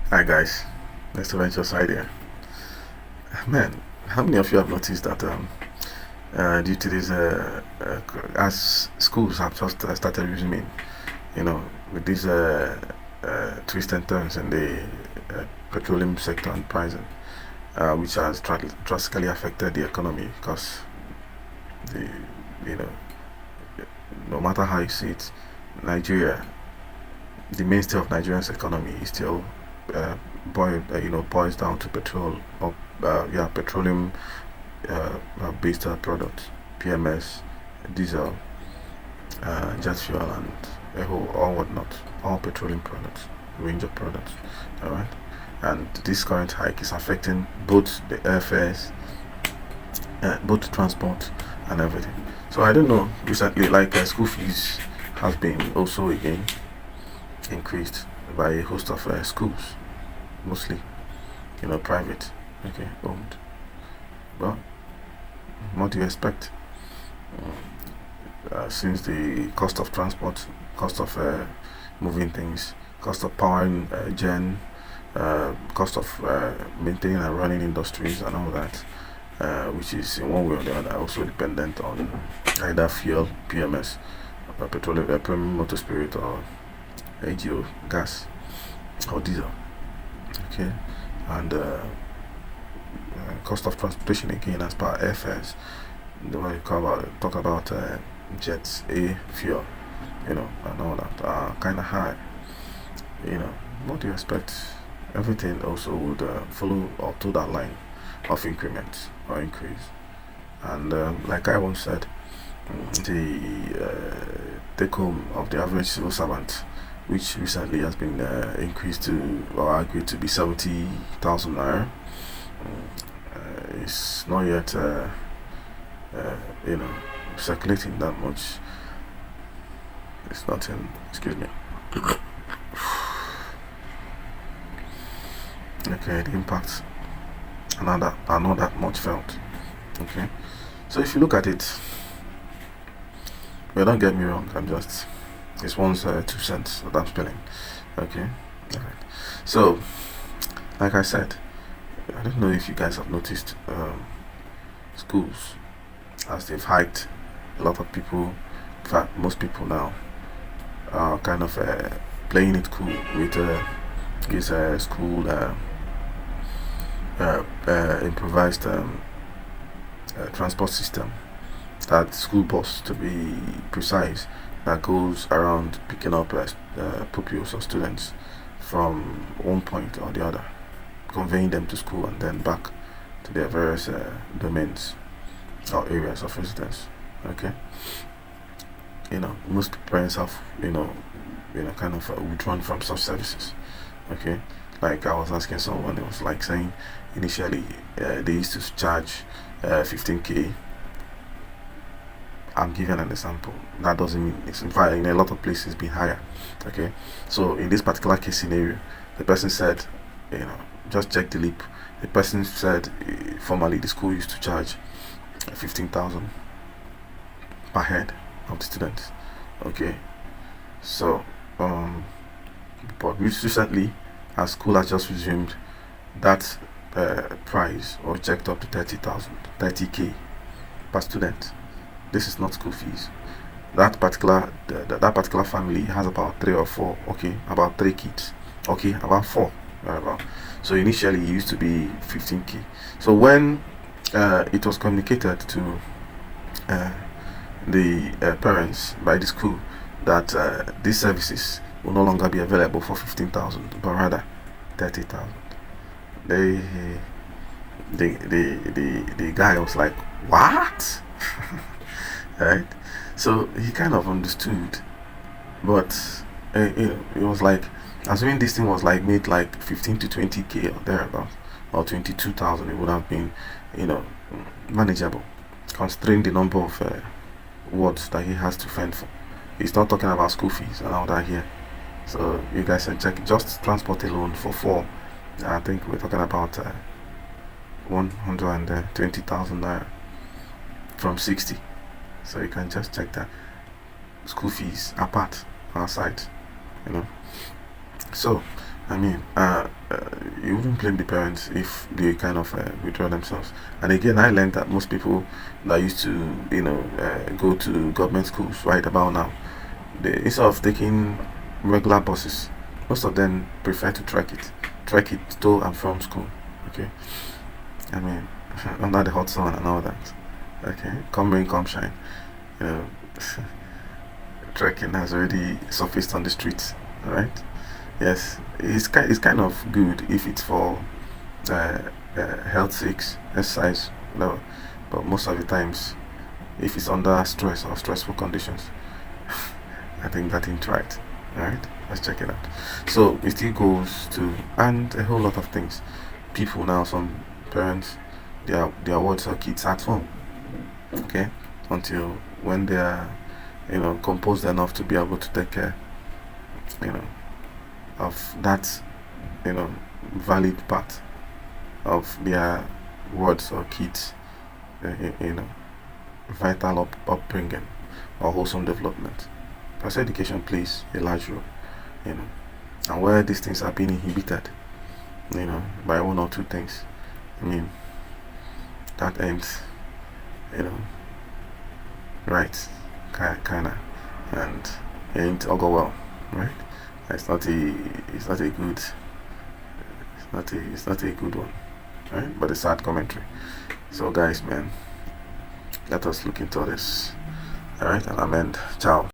Hi guys, Nesto Ventures idea. Man, how many of you have noticed that due to this, as schools have just started resuming, with these twists and turns in the petroleum sector and pricing, which has drastically affected the economy because the, you know, no matter how you see it, Nigeria, the mainstay of Nigeria's economy is still uh, boils down to petrol or petroleum based products, PMS, diesel, jet fuel, and all whatnot, all petroleum products, range of products. All right, and this current hike is affecting both the airfares, both transport, and everything. So I don't know. Recently, like school fees has been also again increased by a host of schools, mostly private, okay, owned. But what do you expect? Since the cost of transport, cost of moving things, cost of powering cost of maintaining and running industries and all that, which is in one way or the other also dependent on either fuel, PMS, petroleum, premium motor spirit, or AGO, gas, or diesel. Okay, and cost of transportation again as per airfares. The way you talk about jets, fuel, and all that are kind of high. What do you expect? Everything also would follow up to that line of increment or increase. And like I once said, the take home of the average civil servant, which recently has been increased to or agreed to be 70,000 naira, is not yet, uh, you know, circulating that much. It's not in. Excuse me. Okay, the impacts are not that much felt. Okay, so if you look at it, well, don't get me wrong. It's one's 2 cents that I'm spilling. Okay, alright. So, like I said, I don't know if you guys have noticed schools as they've hiked. A lot of people, in fact, most people now are kind of playing it cool with this school improvised transport system, that school bus to be precise, that goes around picking up pupils or students from one point or the other, conveying them to school and then back to their various domains or areas of residence. Okay, most parents have kind of withdrawn from such services. Okay, like I was asking someone, it was like saying initially they used to charge 15k. I'm giving an example. That doesn't mean it's, in fact, in a lot of places been higher. Okay, so in this particular case scenario, the person said, just check the leap. The person said formerly the school used to charge 15,000 per head of the students. Okay, so but recently, as school has just resumed, that price was checked up to 30,000, 30k per student. This is not school fees. That particular family has about 3 or 4. Okay, about 3 kids. Okay, about 4. About. So initially it used to be 15k. So when it was communicated to uh, the parents by the school that these services will no longer be available for 15,000, but rather 30,000, they the guy was like, what? Right? So he kind of understood, but it was like, assuming this thing was like made like 15 to 20k or thereabouts, or 22,000, it would have been, you know, manageable, considering the number of words that he has to fend for. He's not talking about school fees and all that here. So you guys can check just transport alone for 4. I think we're talking about 120,000 naira from 60. So you can just check that. School fees apart, outside, you know. So, I mean, you wouldn't blame the parents if they kind of withdraw themselves. And again, I learned that most people that used to, go to government schools right about now, they, instead of taking regular buses, most of them prefer to trek it to and from school. Okay, I mean, under the hot sun and all that. Okay, come rain, come shine. You know, trekking has already surfaced on the streets. All right. Yes, it's kind of good if it's for uh, health sakes, exercise. No, but most of the times, if it's under stress or stressful conditions, I think that ain't right. All right, let's check it out. So it still goes to and a whole lot of things. People now, some parents, their words are kids at home. Okay, until when they are, composed enough to be able to take care, you know, of that, you know, valid part of their words or kids, you know, vital upbringing or wholesome development. Because education plays a large role, you know, and where these things are being inhibited, by one or two things, I mean, that ends, you know, right, kinda, and it ain't all go well, right? It's not a, it's not a good, it's not a good one, right? But a sad commentary. So, guys, man, let us look into this, all right? And amen. Ciao.